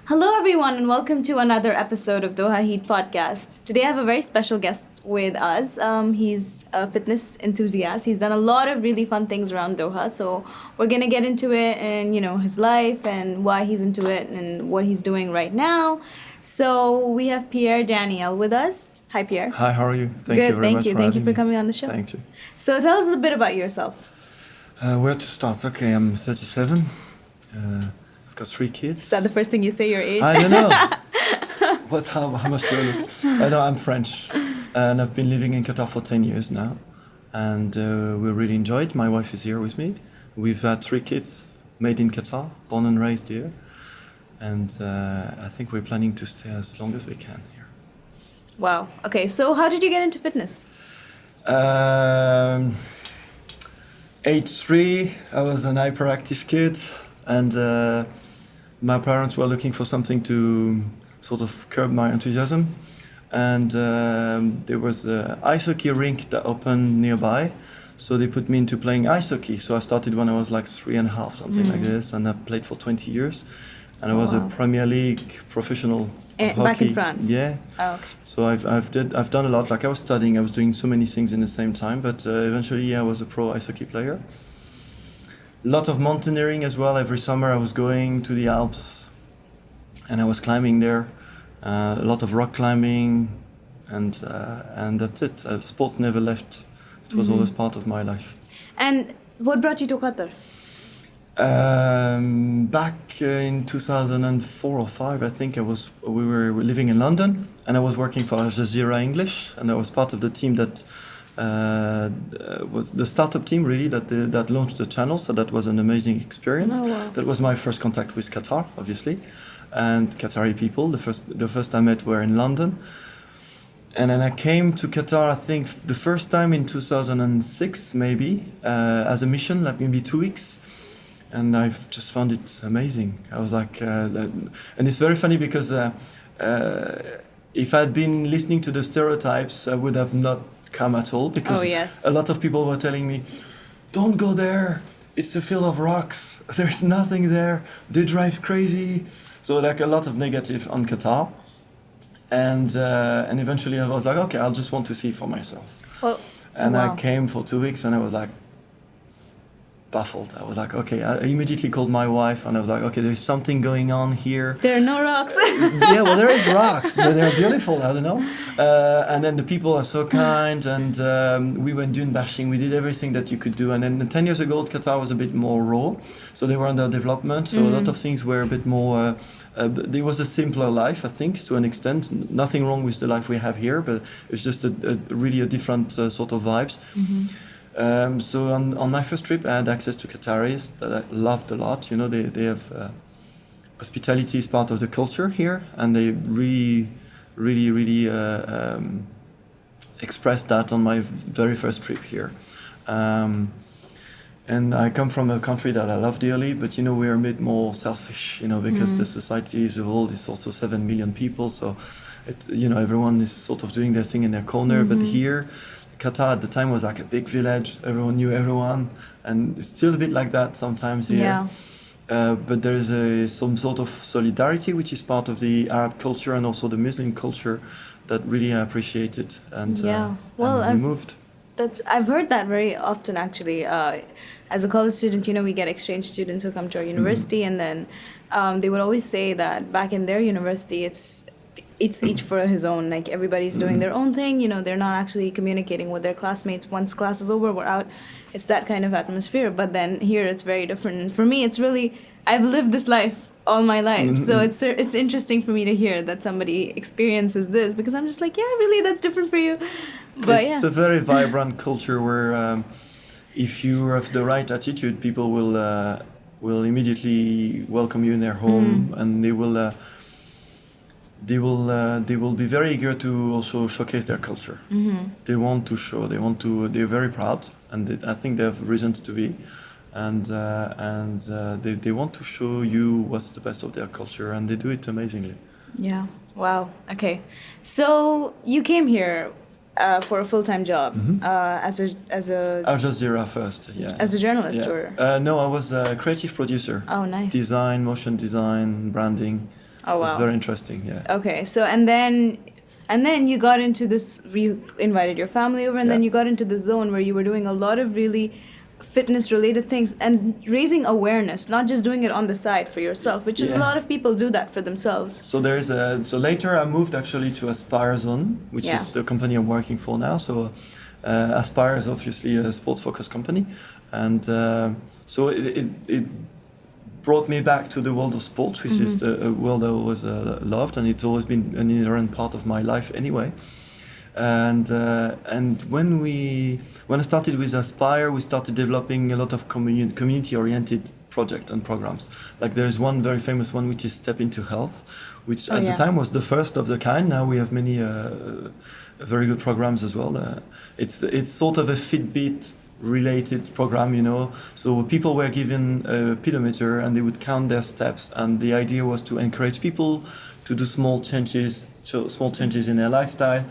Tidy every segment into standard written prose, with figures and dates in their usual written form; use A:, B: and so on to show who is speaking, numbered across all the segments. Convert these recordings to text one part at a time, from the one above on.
A: Hello, everyone, and welcome to another episode of Doha Heat Podcast. Today, I have a very special guest with us. He's a fitness enthusiast. He's done a lot of really fun things around Doha. So we're gonna get into it and his life and why he's into it and what he's doing right now. So we have Pierre Daniel with us. Hi, Pierre.
B: Hi, how are you?
A: Good, thank you. Thank you for coming on the show.
B: Thank you.
A: So tell us a bit about yourself.
B: Where to start? Okay, I'm 37. I've got 3 kids.
A: Is that the first thing you say, your age?
B: I don't know. How much do I look? I know I'm French, and I've been living in Qatar for 10 years now, and we really enjoy it. My wife is here with me. We've had 3 kids made in Qatar, born and raised here, and I think we're planning to stay as long as we can here.
A: Wow. Okay, so how did you get into fitness?
B: Age 3, I was an hyperactive kid, and my parents were looking for something to sort of curb my enthusiasm. And there was an ice hockey rink that opened nearby, so they put me into playing ice hockey. So I started when I was like 3.5, something like this, and I played for 20 years. And I was a Premier League professional hockey.
A: Back in France?
B: Yeah.
A: Oh, okay.
B: So I've done a lot. Like I was studying, I was doing so many things in the same time. But eventually, I was a pro ice hockey player. A lot of mountaineering as well. Every summer, I was going to the Alps, and I was climbing there. A lot of rock climbing, and that's it. Sports never left. It was always part of my life.
A: And what brought you to Qatar?
B: Back in 2004 or 5, I think we were living in London, and I was working for Al Jazeera English, and I was part of the team that was the startup team really that launched the channel. So that was an amazing experience.
A: Oh, wow.
B: That was my first contact with Qatar, obviously, and Qatari people. The first I met were in London. And then I came to Qatar, I think, the first time in 2006, maybe, as a mission, like maybe 2 weeks. And I've just found it amazing. I was like, and it's very funny because if I'd been listening to the stereotypes, I would have not come at all, because a lot of people were telling me, don't go there. It's a field of rocks. There's nothing there. They drive crazy. So like a lot of negative on Qatar. And eventually I was like, okay, I'll just want to see for myself.
A: Well,
B: I came for 2 weeks, and I was like, baffled. I was like, okay, I immediately called my wife, and I was like, okay, there's something going on here.
A: There are no rocks.
B: Yeah, well, there is rocks, but they're beautiful. I don't know. And then the people are so kind, and we went dune bashing. We did everything that you could do. And then 10 years ago, Qatar was a bit more raw, so they were under development. So a lot of things were a bit more. There was a simpler life, I think, to an extent. Nothing wrong with the life we have here, but it's just really a different sort of vibes. So on my first trip, I had access to Qataris that I loved a lot. They have hospitality is part of the culture here, and they really expressed that on my very first trip here. And I come from a country that I love dearly, but we're a bit more selfish, because the society as a whole is also 7 million people. So it's everyone is sort of doing their thing in their corner. But here, Qatar at the time was like a big village. Everyone knew everyone, and it's still a bit like that sometimes here. Yeah. But there is some sort of solidarity, which is part of the Arab culture and also the Muslim culture, that really I appreciated. And and we moved.
A: I've heard that very often, actually. As a college student, we get exchange students who come to our university, and then they would always say that back in their university, it's each for his own. Like, everybody's doing their own thing. They're not actually communicating with their classmates. Once class is over, we're out. It's that kind of atmosphere. But then here, it's very different. And for me, it's really, I've lived this life all my life. So it's interesting for me to hear that somebody experiences this, because I'm just like, yeah, really, that's different for you. But
B: it's a very vibrant culture where if you have the right attitude, people will immediately welcome you in their home, and they will be very eager to also showcase their culture. They want to show. They're very proud, and I think they have reasons to be. And they want to show you what's the best of their culture, and they do it amazingly.
A: Yeah. Wow. Okay. So you came here for a full-time job as a
B: Al Jazeera first, yeah.
A: As a journalist, or
B: no, I was a creative producer.
A: Oh, nice.
B: Design, motion design, branding.
A: Oh,
B: It was
A: wow.
B: very interesting, yeah.
A: Okay, so and then you got into this. You invited your family over, and then
B: Yeah.
A: you got into the zone where you were doing a lot of really fitness-related things and raising awareness, not just doing it on the side for yourself, which is a
B: Yeah.
A: lot of people do that for themselves.
B: So so later I moved actually to Aspire Zone, which
A: Yeah.
B: is the company I'm working for now. So Aspire is obviously a sports-focused company, and so it brought me back to the world of sports, which is a world I always loved, and it's always been an inherent part of my life anyway. And when I started with Aspire, we started developing a lot of community-oriented projects and programs. Like there is one very famous one, which is Step Into Health, which at the time was the first of the kind. Now we have many very good programs as well. It's sort of a Fitbit related program, you know. So people were given a pedometer and they would count their steps, and the idea was to encourage people to do small changes in their lifestyle.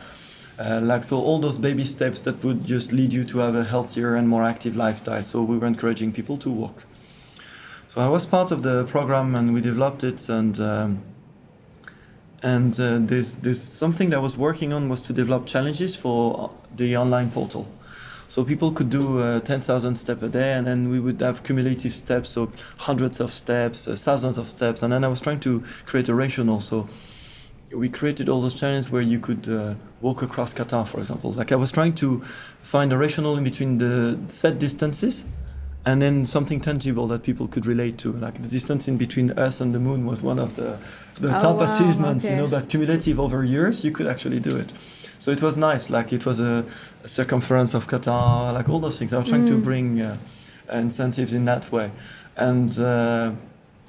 B: So all those baby steps that would just lead you to have a healthier and more active lifestyle. So we were encouraging people to walk. So I was part of the program and we developed it, and there's something that I was working on was to develop challenges for the online portal. So people could do 10,000 steps a day, and then we would have cumulative steps, so hundreds of steps, thousands of steps, and then I was trying to create a rational. So we created all those challenges where you could walk across Qatar, for example. Like I was trying to find a rational in between the set distances and then something tangible that people could relate to. Like the distance in between us and the moon was one of the top achievements, you know, but cumulative over years, you could actually do it. So it was nice, like it was a circumference of Qatar, like all those things. I was trying to bring incentives in that way. And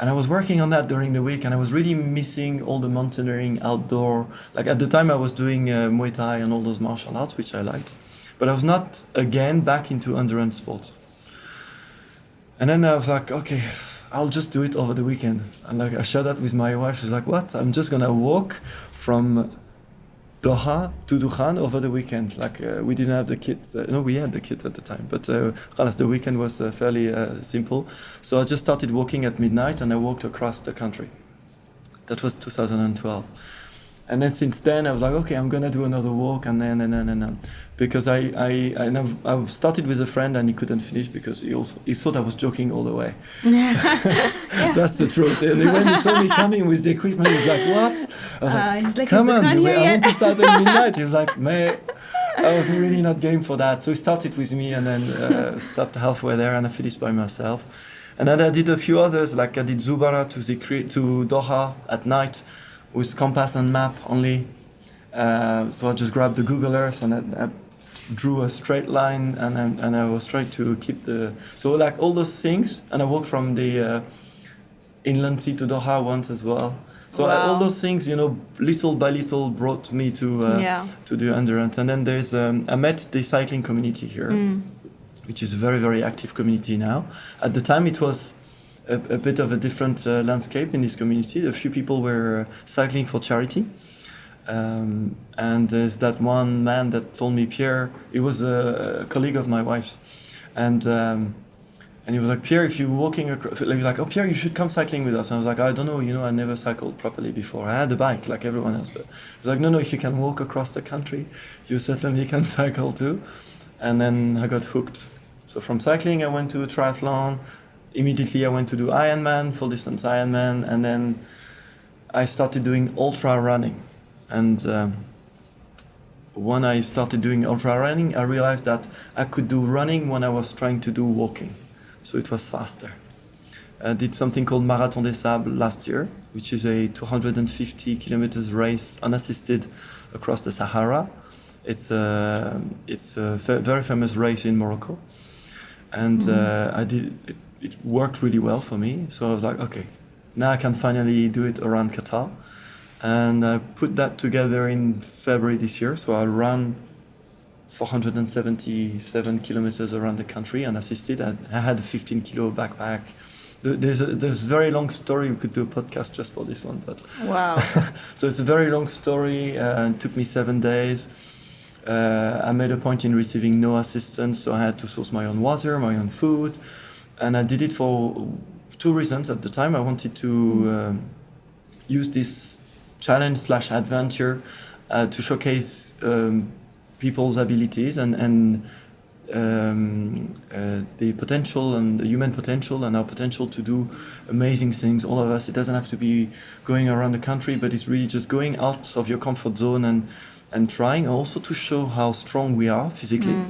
B: I was working on that during the week, and I was really missing all the mountaineering outdoor. Like at the time I was doing Muay Thai and all those martial arts, which I liked. But I was not, again, back into endurance sports. And then I was like, okay, I'll just do it over the weekend. And like I shared that with my wife. She's like, what? I'm just gonna walk from Doha to Dukhan over the weekend. Like we didn't have the kids. No, we had the kids at the time, but the weekend was fairly simple. So I just started walking at midnight, and I walked across the country. That was 2012. And then since then, I was like, okay, I'm gonna do another walk, and then, because I started with a friend, and he couldn't finish because he thought I was joking all the way. That's the truth. And when he saw me coming with the equipment, he was like, what? I was like,
A: he's like,
B: come on, I
A: yet.
B: want to start at midnight. He was like, man, I was really not game for that. So he started with me, and then stopped halfway there, and I finished by myself. And then I did a few others, like I did Zubara to Doha at night, with compass and map only. So I just grabbed the Google Earth and I drew a straight line, and I was trying to keep so like all those things. And I walked from the inland sea to Doha once as well. So all those things, you know, little by little brought me to the endurance. And then there's I met the cycling community here, which is a very, very active community now. At the time it was a bit of a different landscape in this community. A few people were cycling for charity. And there's that one man that told me, Pierre, he was a colleague of my wife's. And he was like, Pierre, if you're walking across, he was like, oh, Pierre, you should come cycling with us. And I was like, I don't know, you know, I never cycled properly before. I had a bike like everyone else, but he was like, no, if you can walk across the country, you certainly can cycle too. And then I got hooked. So from cycling, I went to a triathlon. Immediately I went to do Ironman, full distance Ironman, and then I started doing ultra running. And when I started doing ultra running, I realized that I could do running when I was trying to do walking. So it was faster. I did something called Marathon des Sables last year, which is a 250 kilometers race unassisted across the Sahara. It's a very famous race in Morocco. And I did it worked really well for me. So I was like, okay, now I can finally do it around Qatar. And I put that together in February this year. So I ran 477 kilometers around the country unassisted. I had a 15 kilo backpack. There's a very long story. We could do a podcast just for this one, but
A: wow.
B: So it's a very long story. It took me 7 days. I made a point in receiving no assistance, so I had to source my own water, my own food, and I did it for two reasons. At the time, I wanted to use this challenge slash adventure to showcase people's abilities and the potential and the human potential and our potential to do amazing things, all of us. It doesn't have to be going around the country, but it's really just going out of your comfort zone and trying also to show how strong we are physically.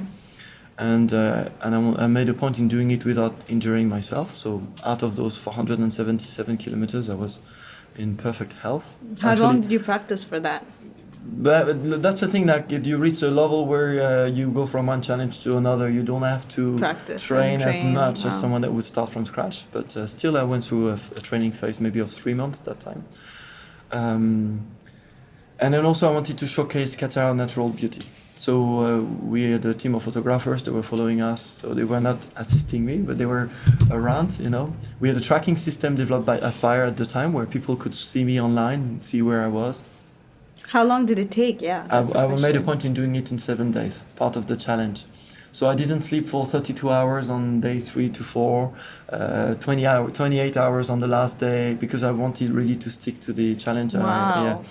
B: And I made a point in doing it without injuring myself. So out of those 477 kilometers, I was in perfect health.
A: How long did you practice for that?
B: But that's the thing, like you reach a level where you go from one challenge to another. You don't have to train as much as someone that would start from scratch. But still, I went through a training phase, maybe of 3 months that time. And then also I wanted to showcase Qatar natural beauty. So we had a team of photographers that were following us. So they were not assisting me, but they were around, you know. We had a tracking system developed by Aspire at the time where people could see me online and see where I was.
A: How long did it take? Yeah.
B: I made a point in doing it in 7 days, part of the challenge. So I didn't sleep for 32 hours on day 3 to 4, 28 hours on the last day, because I wanted really to stick to the challenge.
A: Wow.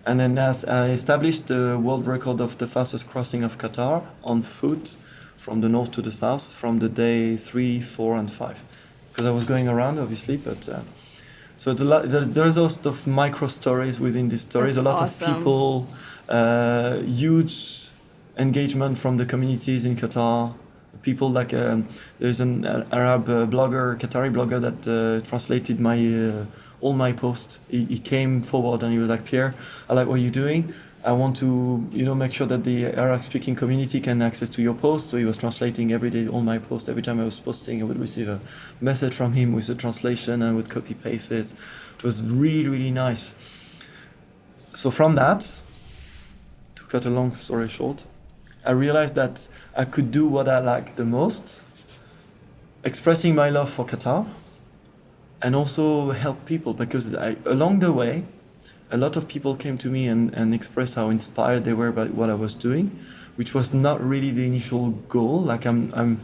B: And then as I established the world record of the fastest crossing of Qatar on foot from the north to the south from the day 3, 4, and 5. Because I was going around, obviously, but so it's a lot, there's a lot of micro stories within these stories.
A: That's
B: a lot
A: awesome.
B: of people, huge engagement from the communities in Qatar. People like there's an Arab blogger, Qatari blogger that translated my all my posts. He came forward and he was like, Pierre, I like what you're doing. I want to, make sure that the Arab-speaking community can access to your post. So he was translating every day all my posts. Every time I was posting, I would receive a message from him with a translation and would copy paste it. It was really, really nice. So from that, to cut a long story short, I realized that I could do what I like the most, expressing my love for Qatar, and also help people, because along the way, a lot of people came to me and expressed how inspired they were by what I was doing, which was not really the initial goal. Like I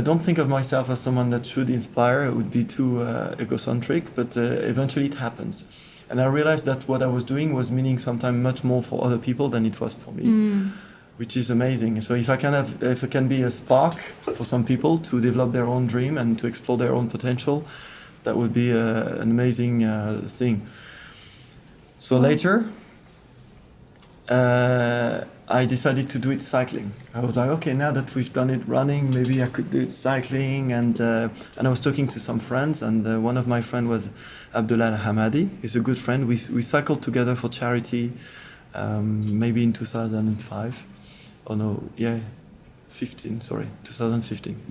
B: don't think of myself as someone that should inspire. It would be too egocentric, but eventually it happens. And I realized that what I was doing was meaning sometimes much more for other people than it was for me, which is amazing. So if I can be a spark for some people to develop their own dream and to explore their own potential, that would be an amazing thing. So later, I decided to do it cycling. I was like, okay, now that we've done it running, maybe I could do it cycling. And I was talking to some friends, and one of my friends was Abdullah Hamadi. He's a good friend. We cycled together for charity, maybe in 2005. Oh no, yeah, 2015.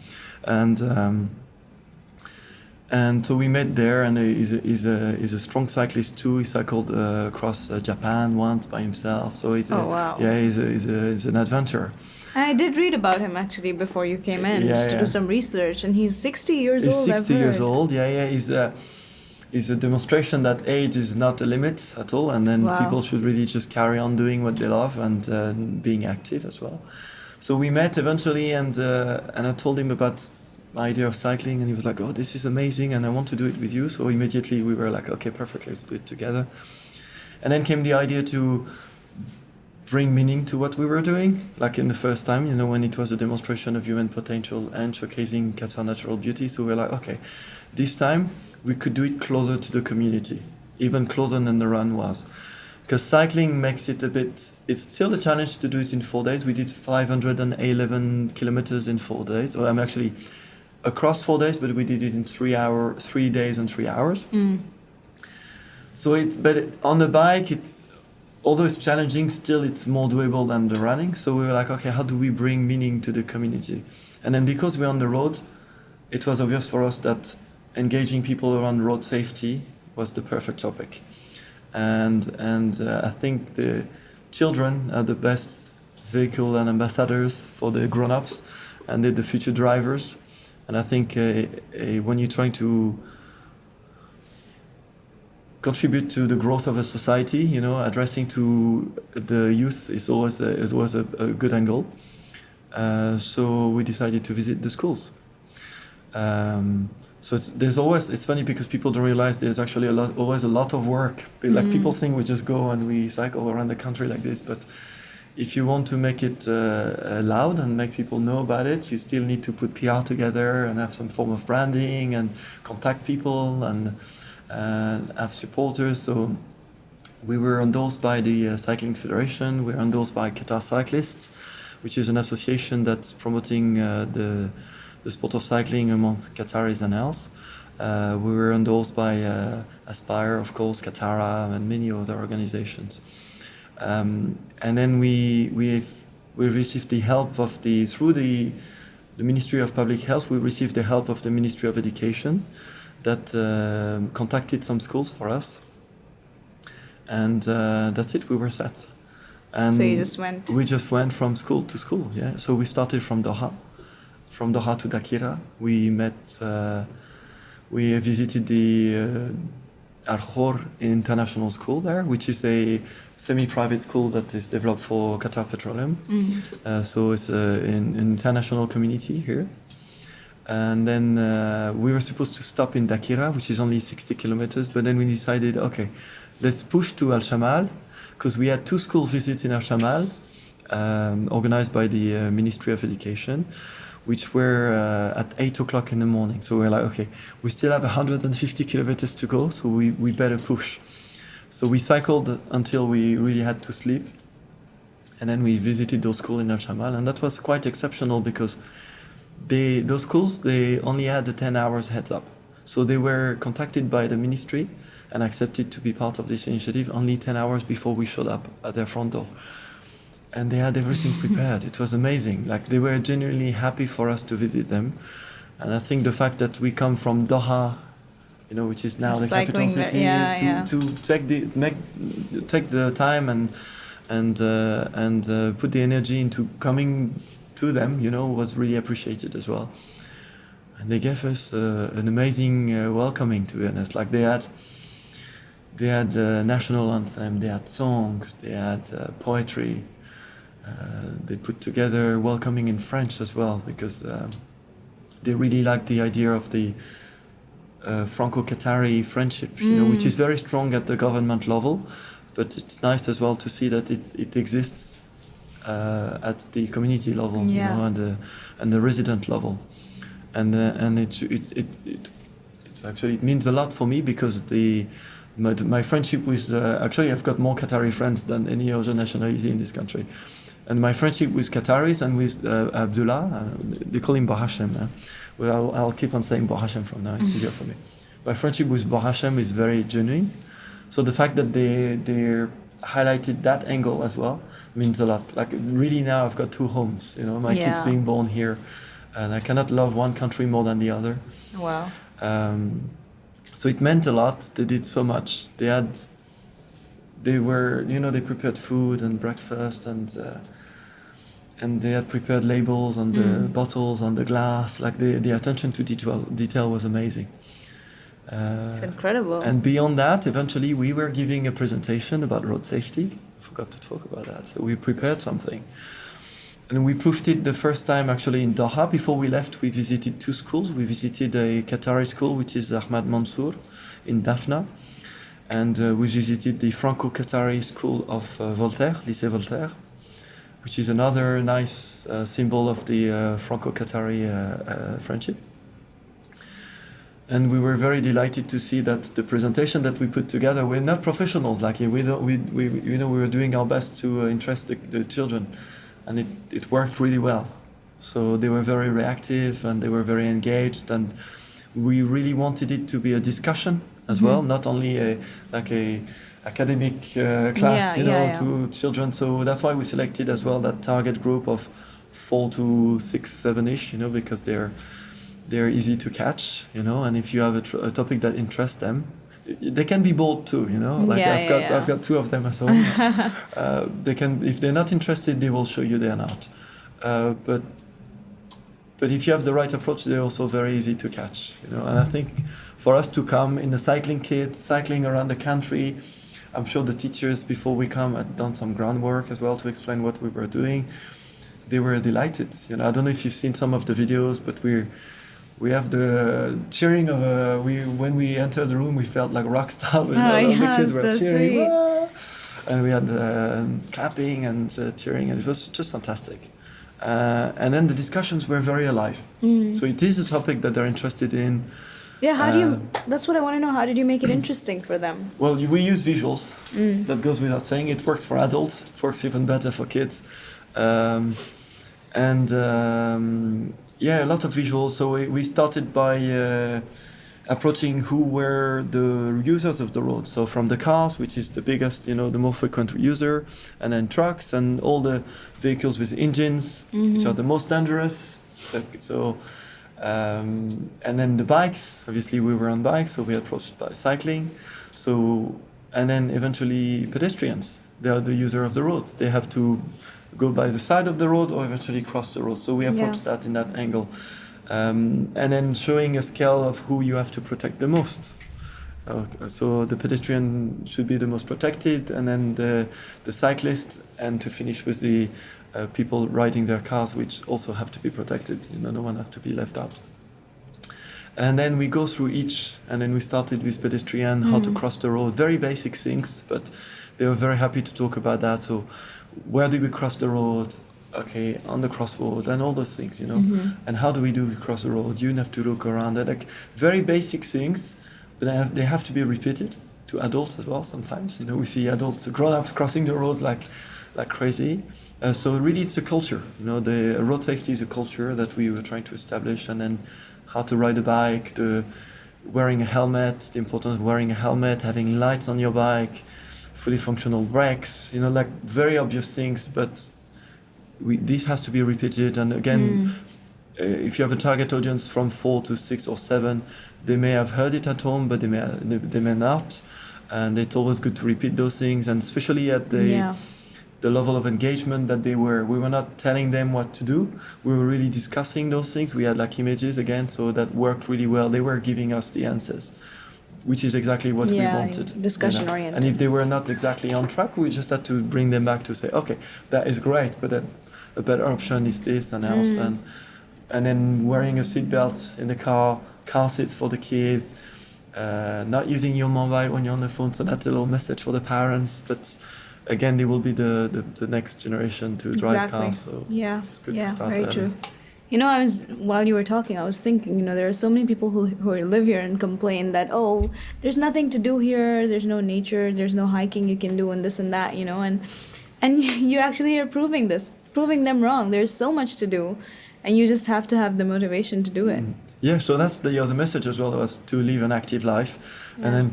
B: And so we met there, and he's a strong cyclist too. He cycled across Japan once by himself. So he's an adventurer.
A: I did read about him actually before you came in, to do some research, and he's 60 years old.
B: He's 60 years old. Yeah. He's a demonstration that age is not a limit at all, and then people should really just carry on doing what they love and being active as well. So we met eventually, and I told him about my idea of cycling, and he was like, oh, this is amazing, and I want to do it with you. So immediately we were like, okay, perfect, let's do it together. And then came the idea to bring meaning to what we were doing, like in the first time, when it was a demonstration of human potential and showcasing Qatar natural beauty. So we're like, okay, this time we could do it closer to the community, even closer than the run was. Because cycling makes it it's still a challenge to do it in 4 days. We did 511 kilometers in 4 days. Or I'm actually across 4 days, but we did it in 3 days and 3 hours. So but on the bike, although it's challenging, still it's more doable than the running. So we were like, okay, how do we bring meaning to the community? And then because we're on the road, it was obvious for us that engaging people around road safety was the perfect topic. And I think the children are the best vehicle and ambassadors for the grown-ups, and they're the future drivers. And I think when you're trying to contribute to the growth of a society, addressing to the youth is always a good angle. So we decided to visit the schools. So it's funny because people don't realize there's actually always a lot of work. Like people think we just go and we cycle around the country like this, but if you want to make it loud and make people know about it, you still need to put PR together and have some form of branding and contact people and have supporters. So we were endorsed by the Cycling Federation. We're endorsed by Qatar Cyclists, which is an association that's promoting the sport of cycling amongst Qataris and else. We were endorsed by Aspire, of course, Qatar, and many other organizations. And then we received the help of through the Ministry of Public Health. We received the help of the Ministry of Education that contacted some schools for us. And that's it. We were set. And
A: so you just went?
B: We just went from school to school. Yeah. So we started from Doha. From Doha to Dakira, we met. We visited the Al Khor International School there, which is a semi-private school that is developed for Qatar Petroleum. So it's an international community here. And then we were supposed to stop in Dakira, which is only 60 kilometers, but then we decided, okay, let's push to Al Shamal, because we had 2 school visits in Al Shamal, organized by the Ministry of Education, which were at 8 o'clock in the morning. So we're like, okay, we still have 150 kilometers to go, so we better push. So we cycled until we really had to sleep. And then we visited those schools in Al Shamal, and that was quite exceptional because those schools, they only had a 10 hours heads up. So they were contacted by the ministry and accepted to be part of this initiative only 10 hours before we showed up at their front door. And they had everything prepared. It was amazing. Like, they were genuinely happy for us to visit them. And I think the fact that we come from Doha, which is now the capital city, to take the time and put the energy into coming to them, was really appreciated as well. And they gave us an amazing welcoming, to be honest. Like, they had national anthem, they had songs, they had poetry. They put together welcoming in French as well, because they really liked the idea of the Franco-Qatari friendship, which is very strong at the government level, but it's nice as well to see that it exists at the community level, and the resident level, and it means a lot for me because my friendship with actually I've got more Qatari friends than any other nationality in this country. And my friendship with Qataris and with Abdullah, they call him Bahashem. Well, I'll keep on saying Bahashem from now, it's easier for me. My friendship with Bahashem is very genuine. So the fact that they highlighted that angle as well means a lot. Like, really now I've got 2 homes, my kids being born here, and I cannot love one country more than the other.
A: Wow.
B: So it meant a lot. They did so much. They prepared food and breakfast, and they had prepared labels on the bottles, on the glass. Like, the attention to detail was amazing.
A: It's incredible.
B: And beyond that, eventually we were giving a presentation about road safety. I forgot to talk about that. So we prepared something. And we proved it the first time actually in Doha. Before we left, we visited 2 schools. We visited a Qatari school, which is Ahmad Mansour in Daphna. And we visited the Franco-Qatari school of Voltaire, Lycée Voltaire, which is another nice symbol of the Franco-Qatari friendship. And we were very delighted to see that the presentation that we put together, we're not professionals. Like, we were doing our best to interest the children, and it worked really well. So they were very reactive and they were very engaged, and we really wanted it to be a discussion as well, not only a academic class, to children. So that's why we selected as well that target group of 4 to 6, 7-ish, because they're easy to catch, and if you have a topic that interests them, they can be bored too, I've got 2 of them at home. They can, if they're not interested, they will show you they're not. But if you have the right approach, they're also very easy to catch, And I think for us to come in a cycling kit, cycling around the country, I'm sure the teachers before we come had done some groundwork as well to explain what we were doing. They were delighted. I don't know if you've seen some of the videos, but We have the cheering of when we entered the room, we felt like rock stars. You know,
A: Oh,
B: all the
A: yeah,
B: kids were
A: so
B: cheering,
A: sweet.
B: "Wah!" And we had clapping and cheering, and it was just fantastic. And then the discussions were very alive. So it is a topic that they're interested in.
A: Yeah, how do you, that's what I want to know. How did you make it interesting for them?
B: Well, we use visuals. That goes without saying. It works for adults. It works even better for kids. Yeah, a lot of visuals. So we started by approaching who were the users of the road. So from the cars, which is the biggest, you know, the more frequent user, and then trucks and all the vehicles with engines, which are the most dangerous. So, and then the bikes. Obviously, we were on bikes, so we approached by cycling. So, and then eventually pedestrians. They are the user of the road. They have to go by the side of the road or eventually cross the road. So we approached that in that angle. And then showing a scale of who you have to protect the most. So the pedestrian should be the most protected, and then the cyclist, and to finish with the people riding their cars, which also have to be protected. You know, no one have to be left out. And then we go through each, and then we started with pedestrian, how to cross the road, very basic things, but they were very happy to talk about that. So where do we cross the road? Okay, on the crossroad, and all those things, you know. And how do we cross the road? You have to look around. They're like very basic things, but they have to be repeated to adults as well sometimes. You know, we see adults, grown-ups crossing the roads like crazy. So really it's a culture. You know, the road safety is a culture that we were trying to establish, and then how to ride a bike, wearing a helmet, the importance of wearing a helmet, having lights on your bike, fully functional brakes, you know, like very obvious things, but this has to be repeated. And again, if you have a target audience from 4 to 6 or 7, they may have heard it at home, but they may not. And it's always good to repeat those things, and especially at the level of engagement that we were not telling them what to do. We were really discussing those things. We had like images again, so that worked really well. They were giving us the answers, which is exactly what we wanted.
A: Discussion
B: you know?
A: oriented.
B: And if they were not exactly on track, we just had to bring them back to say, okay, that is great, but then a better option is this and else. And then wearing a seatbelt in the car seats for the kids, not using your mobile when you're on the phone. So that's a little message for the parents, but again, they will be the next generation to drive cars. So it's good to start
A: very
B: early.
A: true. You know, while you were talking, I was thinking, you know, there are so many people who live here and complain that, oh, there's nothing to do here, there's no nature, there's no hiking you can do, and this and that, you know, and you actually are proving them wrong. There's so much to do, and you just have to have the motivation to do it.
B: Yeah, so that's the other message as well, was to live an active life, and then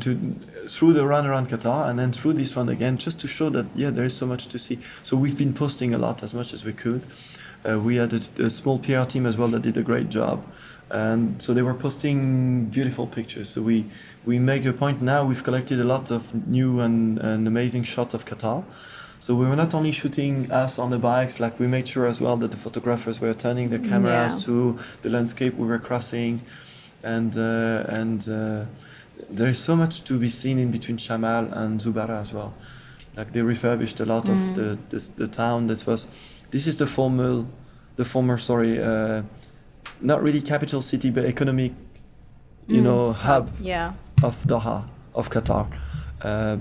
B: through the run around Qatar, and then through this one again, just to show that, there is so much to see. So we've been posting a lot, as much as we could. We had a small PR team as well that did a great job. And so they were posting beautiful pictures. So we make a point now, we've collected a lot of new and amazing shots of Qatar. So we were not only shooting us on the bikes, like we made sure as well that the photographers were turning the cameras to the landscape we were crossing. And there is so much to be seen in between Shamal and Zubara as well. Like they refurbished a lot of the town. This is the former, not really capital city, but economic, hub of Doha, of Qatar.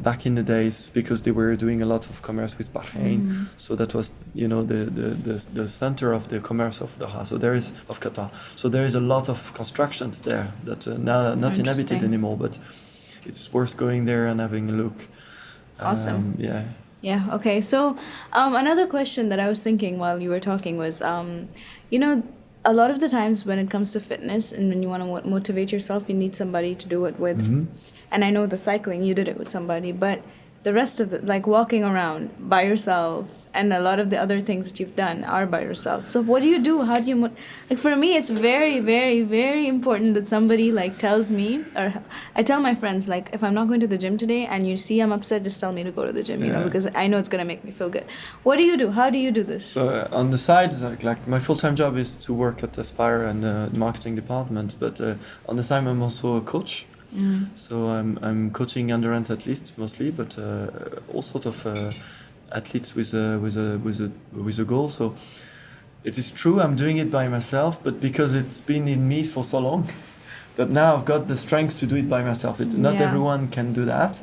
B: Back in the days, because they were doing a lot of commerce with Bahrain, so that was, the center of the commerce of Doha. So of Qatar. So there is a lot of constructions there that are now not inhabited anymore, but it's worth going there and having a look.
A: Awesome. Yeah, okay. So another question that I was thinking while you were talking was, a lot of the times when it comes to fitness and when you want to motivate yourself, you need somebody to do it with. And I know the cycling, you did it with somebody, but the rest of like walking around by yourself and a lot of the other things that you've done are by yourself. So what do you do? How do you, like for me, it's very, very, very important that somebody like tells me, or I tell my friends, like if I'm not going to the gym today and you see I'm upset, just tell me to go to the gym, because I know it's going to make me feel good. What do you do? How do you do this?
B: So on the side, like my full-time job is to work at Aspire and the marketing department, but on the side I'm also a coach. So I'm coaching underage athletes mostly, but all sorts of athletes with a goal. So it is true I'm doing it by myself, but because it's been in me for so long, that now I've got the strength to do it by myself. Not
A: Yeah.
B: everyone can do that.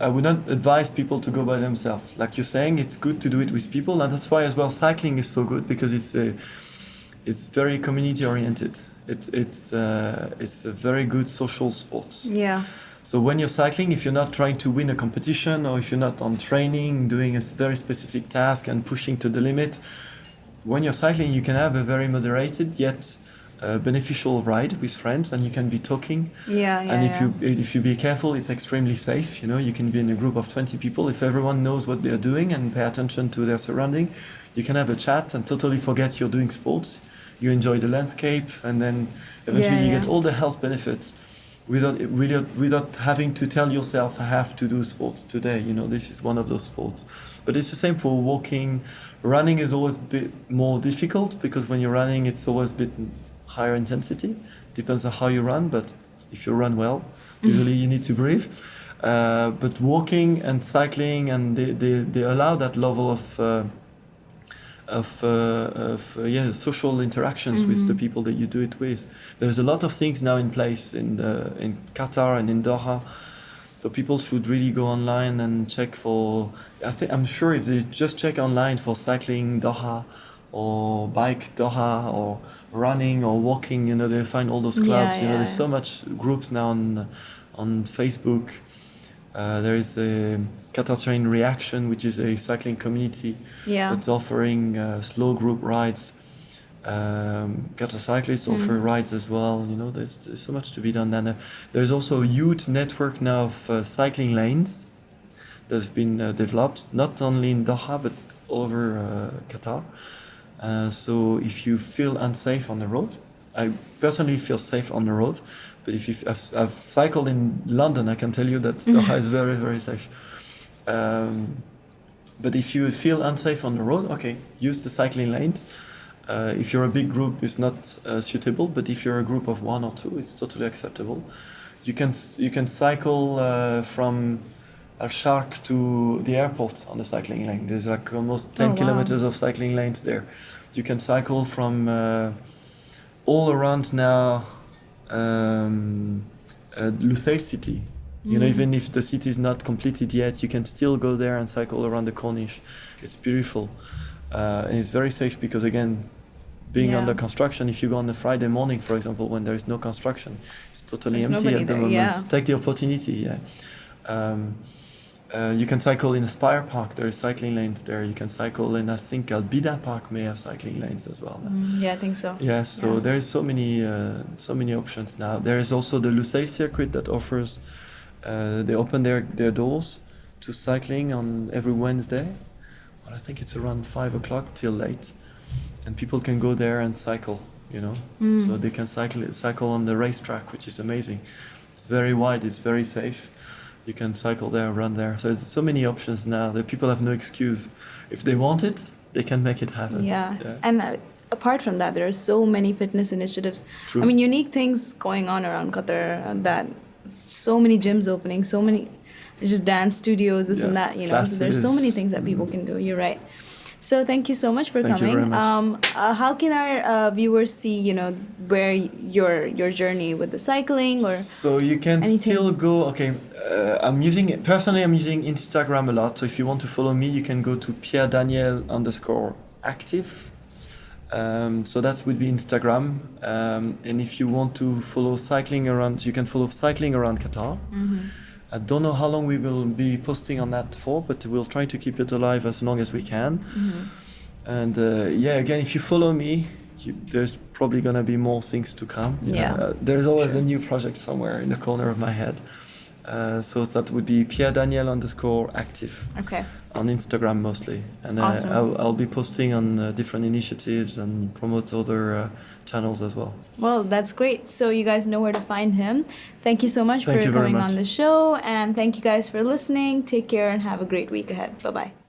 B: I would not advise people to go by themselves. Like you're saying, it's good to do it with people, and that's why as well cycling is so good, because it's very community oriented. It's a very good social sport.
A: Yeah.
B: So when you're cycling, if you're not trying to win a competition, or if you're not on training, doing a very specific task and pushing to the limit, when you're cycling, you can have a very moderated yet beneficial ride with friends, and you can be talking.
A: Yeah.
B: And if you be careful, it's extremely safe. You know, you can be in a group of 20 people. If everyone knows what they're doing and pay attention to their surrounding, you can have a chat and totally forget you're doing sports. You enjoy the landscape, and then eventually you get all the health benefits without having to tell yourself, I have to do sports today. You know, this is one of those sports. But it's the same for walking. Running is always a bit more difficult, because when you're running, it's always a bit higher intensity. Depends on how you run, but if you run well, usually you need to breathe. But walking and cycling, and they allow that level of social interactions with the people that you do it with. There's a lot of things now in place in Qatar and in Doha. So people should really go online and check for. I'm sure if they just check online for cycling Doha, or bike Doha, or running or walking, you know, they'll find all those clubs. You know, there's so much groups now on Facebook. There is a Qatar Train Reaction, which is a cycling community that's offering slow group rides. Qatar cyclists offer rides as well. You know, there's so much to be done. And there's also a huge network now of cycling lanes that have been developed, not only in Doha but all over Qatar. So if you feel unsafe on the road, I personally feel safe on the road, but if I've cycled in London, I can tell you that Doha is very, very safe. But if you feel unsafe on the road, okay, use the cycling lanes. If you're a big group, it's not suitable, but if you're a group of one or two, it's totally acceptable. You can cycle from Al Sharq to the airport on the cycling lane. There's like almost 10 kilometers of cycling lanes there. You can cycle from all around now Lusail city. You know, even if the city is not completed yet, you can still go there and cycle around the Corniche. It's beautiful. And it's very safe because, again, being under construction, if you go on a Friday morning, for example, when there is no construction, it's totally empty at the moment. Take the opportunity, you can cycle in Aspire Park. There are cycling lanes there. You can cycle in, I think, Albida Park may have cycling lanes as well.
A: Yeah, I think so.
B: Yeah, so there is so many options now. There is also the Lusail circuit that offers. They open their doors to cycling on every Wednesday. Well, I think it's around 5 o'clock till late, and people can go there and cycle. You know, so they can cycle on the racetrack, which is amazing. It's very wide. It's very safe. You can cycle there, run there. So there's so many options now that people have no excuse. If they want it, they can make it happen.
A: Yeah. And apart from that, there are so many fitness initiatives.
B: True.
A: I mean, unique things going on around Qatar. That so many gyms opening, so many just dance studios, this and that. You know, so there's so many things that people can do. You're right. So thank you so much for coming.
B: You very much.
A: How can our viewers see, you know, where your journey with the cycling or?
B: So you can still go. Okay, I'm using Instagram a lot. So if you want to follow me, you can go to Pierre Daniel _active. So that would be Instagram. And if you want to follow cycling around, you can follow cycling around Qatar. I don't know how long we will be posting on that for, but we'll try to keep it alive as long as we can. And again, if you follow me, there's probably going to be more things to come. You know? There's always a new project somewhere in the corner of my head. So that would be Pierre Daniel _active. Okay. On Instagram mostly. And awesome. I'll be posting on different initiatives and promote other channels as well.
A: Well, that's great. So you guys know where to find him. Thank you so much for coming on the show. And thank you guys for listening. Take care and have a great week ahead. Bye-bye.